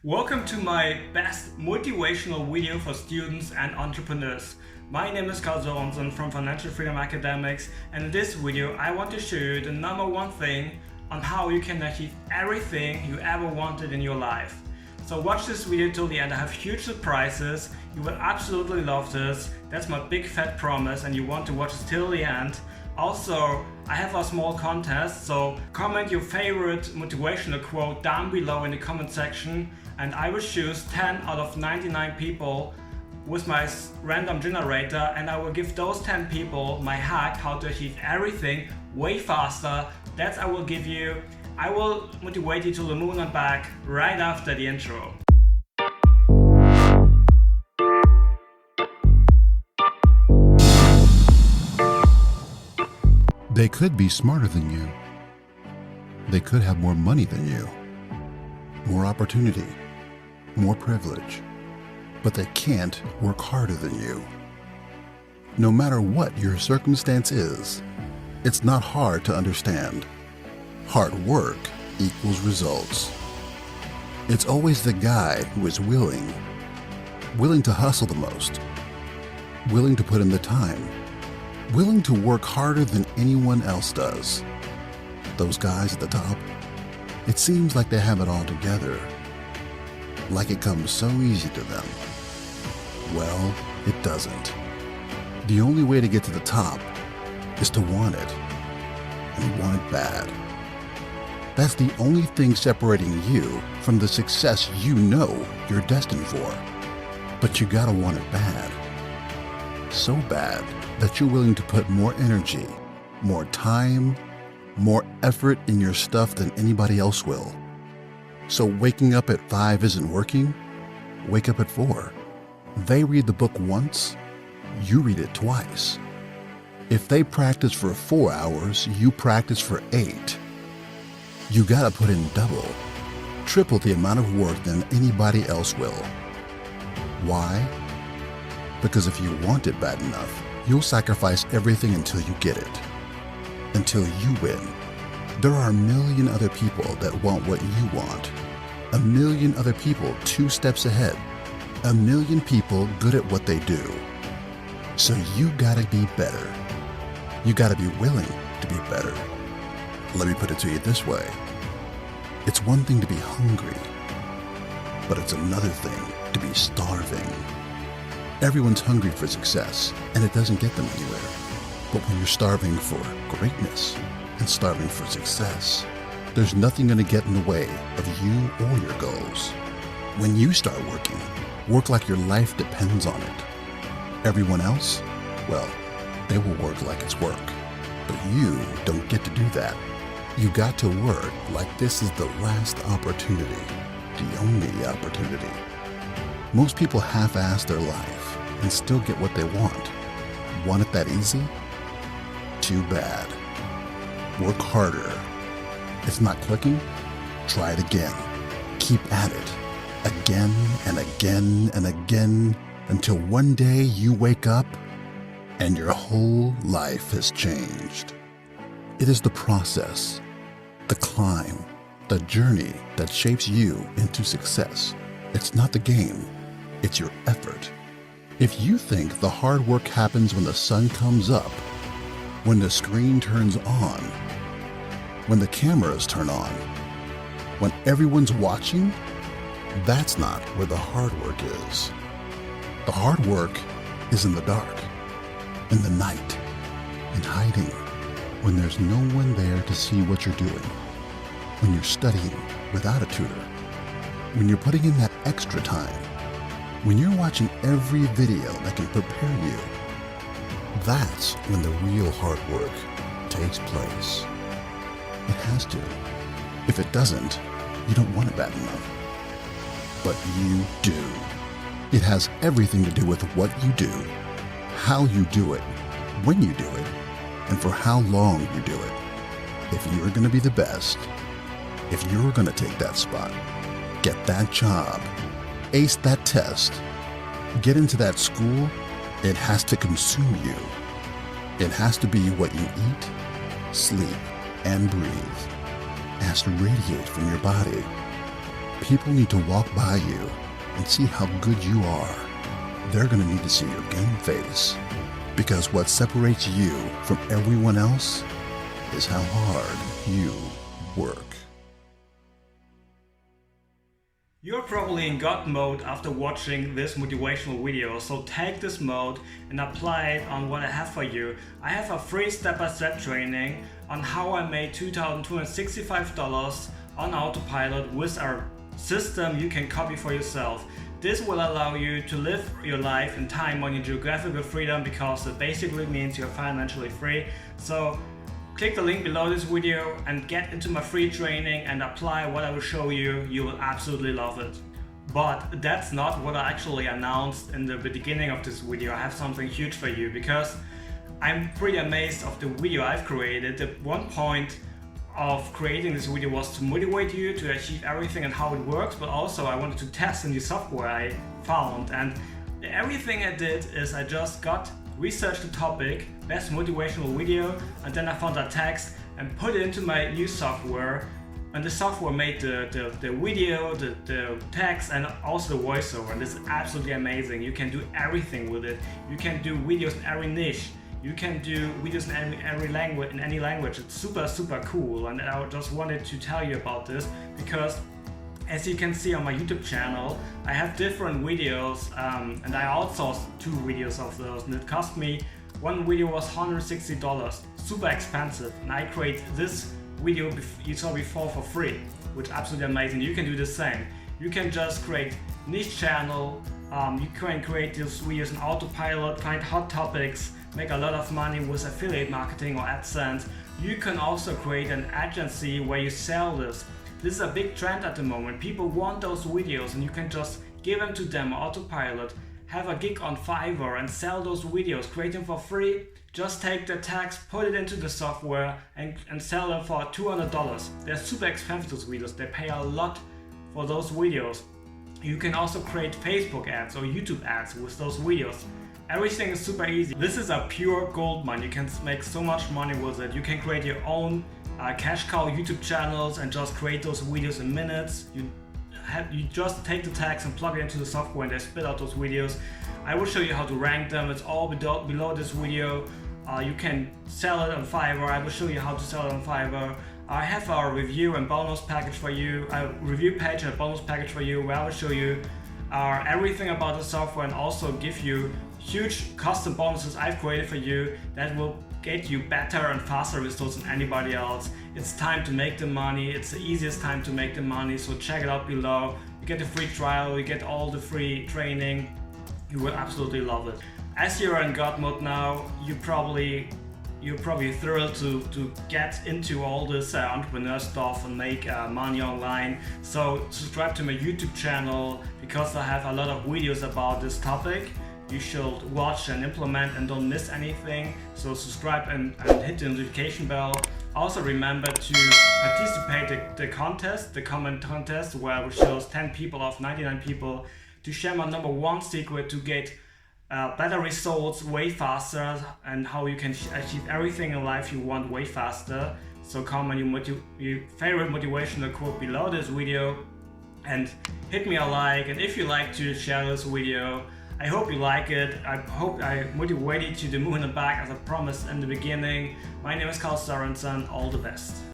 Welcome to my best motivational video for students and entrepreneurs. My name is Karl Sorensen from Financial Freedom Academics, and in this video I want to show you the number one thing on how you can achieve everything you ever wanted in your life. So watch this video till the end. I have huge surprises. You will absolutely love this. That's my big fat promise, and you want to watch this till the end. Also, I have a small contest, so comment your favorite motivational quote down below in the comment section, and I will choose 10 out of 99 people with my random generator, and I will give those 10 people my hack how to achieve everything way faster. That I will give you. I will motivate you to the moon and back right after the intro. They could be smarter than you. They could have more money than you, more opportunity, more privilege, but they can't work harder than you. No matter what your circumstance is, it's not hard to understand. Hard work equals results. It's always the guy who is willing to hustle the most, willing to put in the time, willing to work harder than anyone else does. Those guys at the top, it seems like they have it all together, like it comes so easy to them. Well, it doesn't. The only way to get to the top is to want it, and want it bad. That's the only thing separating you from the success you know you're destined for. But you gotta want it bad. So bad that you're willing to put more energy, more time, more effort in your stuff than anybody else will. So waking up at 5 isn't working? Wake up at 4. They read the book once, you read it twice. If they practice for 4 hours, you practice for 8. You gotta put in double, triple the amount of work than anybody else will. Why? Because if you want it bad enough, you'll sacrifice everything until you get it, until you win. There are a million other people that want what you want, a million other people 2 steps ahead, a million people good at what they do. So you gotta be better. You gotta be willing to be better. Let me put it to you this way. It's one thing to be hungry, but it's another thing to be starving. Everyone's hungry for success, and it doesn't get them anywhere. But when you're starving for greatness and starving for success, there's nothing going to get in the way of you or your goals. When you start working, work like your life depends on it. Everyone else, well, they will work like it's work. But you don't get to do that. You got to work like this is the last opportunity, the only opportunity. Most people half-ass their life and still get what they want. Want it that easy? Too bad. Work harder. It's not clicking? Try it again. Keep at it. Again and again and again until one day you wake up and your whole life has changed. It is the process, the climb, the journey that shapes you into success. It's not the game, it's your effort. If you think the hard work happens when the sun comes up, when the screen turns on, when the cameras turn on, when everyone's watching, that's not where the hard work is. The hard work is in the dark, in the night, in hiding, when there's no one there to see what you're doing, when you're studying without a tutor, when you're putting in that extra time, when you're watching every video that can prepare you. That's when the real hard work takes place. It has to. If it doesn't, you don't want it bad enough. But you do. It has everything to do with what you do, how you do it, when you do it, and for how long you do it. If you're going to be the best, if you're going to take that spot, get that job, ace that test, get into that school, it has to consume you. It has to be what you eat, sleep, and breathe. It has to radiate from your body. People need to walk by you and see how good you are. They're going to need to see your game face, because what separates you from everyone else is how hard you work. You're probably in God mode after watching this motivational video, so take this mode and apply it on what I have for you. I have a free step-by-step training on how I made $2,265 on autopilot with our system you can copy for yourself. This will allow you to live your life in time on your geographical freedom, because it basically means you're financially free. So click the link below this video and get into my free training and apply what I will show you. You will absolutely love it. But that's not what I actually announced in the beginning of this video. I have something huge for you, because I'm pretty amazed of the video I've created. The one point of creating this video was to motivate you to achieve everything and how it works, but also I wanted to test the new software I found. And everything I did is I just researched the topic, best motivational video, and then I found a text and put it into my new software, and the software made the video, the text, and also the voiceover. And this is absolutely amazing. You can do everything with it. You can do videos in every niche. You can do videos in every language, in any language. It's super cool, and I just wanted to tell you about this because, as you can see on my YouTube channel, I have different videos, and I outsourced 2 videos of those, and it cost me, one video was $160, super expensive, and I create this video you saw before for free, which is absolutely amazing. You can do the same. You can just create niche channel, you can create these videos in autopilot, find hot topics, make a lot of money with affiliate marketing or AdSense. You can also create an agency where you sell this. This is a big trend at the moment. People want those videos, and you can just give them to them autopilot, have a gig on Fiverr and sell those videos, create them for free. Just take the text, put it into the software and sell them for $200. They're super expensive, those videos. They pay a lot for those videos. You can also create Facebook ads or YouTube ads with those videos. Everything is super easy. This is a pure gold mine. You can make so much money with it. You can create your own cash cow YouTube channels and just create those videos in minutes. You just take the text and plug it into the software, and they spit out those videos. I will show you how to rank them. It's all below this video. You can sell it on Fiverr. I will show you how to sell it on Fiverr. I have a review and bonus package for you, a review page and a bonus package for you, where I will show you everything about the software and also give you huge custom bonuses I've created for you that will get you better and faster results than anybody else. It's time to make the money. It's the easiest time to make the money, so check it out below. You get the free trial, you get all the free training. You will absolutely love it. As you're in God mode now, you're probably thrilled to get into all this entrepreneur stuff and make money online. So subscribe to my YouTube channel, because I have a lot of videos about this topic. You should watch and implement and don't miss anything. So subscribe and hit the notification bell. Also remember to participate the contest, the comment contest, where it shows 10 people of 99 people to share my #1 secret to get better results way faster, and how you can achieve everything in life you want way faster. So comment your favorite motivational quote below this video and hit me a like. And if you like to share this video, I hope you like it. I hope I motivated you to the moon and back, as I promised in the beginning. My name is Carl Sorensen. All the best.